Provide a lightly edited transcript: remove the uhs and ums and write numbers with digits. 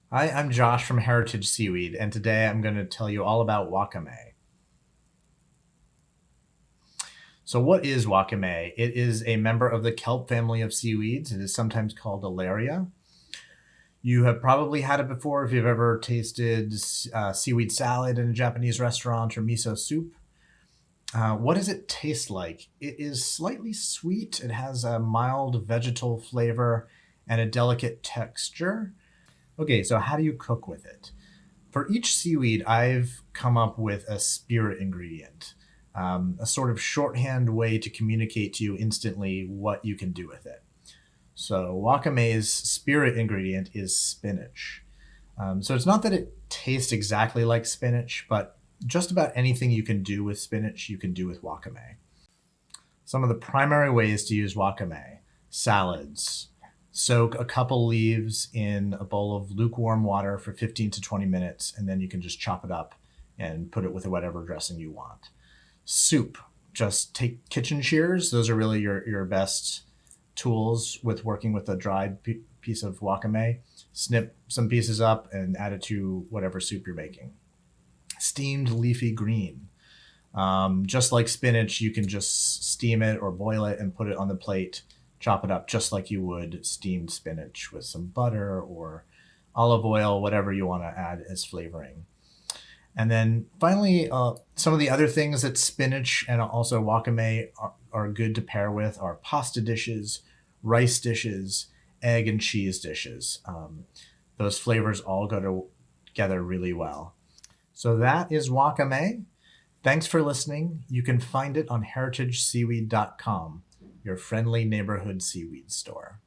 Hi, I'm Josh from Heritage Seaweed, and today I'm going to tell you all about Wakame. So, what is Wakame? It is a member of the kelp family of seaweeds. It is sometimes called Alaria. You have probably had it before if you've ever tasted seaweed salad in a Japanese restaurant or miso soup. What does it taste like? It is slightly sweet. It has a mild vegetal flavor and a delicate texture. Okay, so how do you cook with it? For each seaweed, I've come up with a spirit ingredient, a sort of shorthand way to communicate to you instantly what you can do with it. So, wakame's spirit ingredient is spinach. So, it's not that it tastes exactly like spinach, but just about anything you can do with spinach, you can do with wakame. Some of the primary ways to use wakame: salads. Soak a couple leaves in a bowl of lukewarm water for 15 to 20 minutes, and then you can just chop it up and put it with whatever dressing you want. Soup. Just take kitchen shears. Those are really your best tools with working with a dried piece of wakame. Snip some pieces up and add it to whatever soup you're making. Steamed leafy green. Just like spinach, you can just steam it or boil it and put it on the plate, chop it up just like you would steamed spinach with some butter or olive oil, whatever you want to add as flavoring. And then finally, some of the other things that spinach and also wakame are good to pair with are pasta dishes, rice dishes, egg and cheese dishes. Those flavors all go together really well. So that is wakame. Thanks for listening. You can find it on heritageseaweed.com, your friendly neighborhood seaweed store.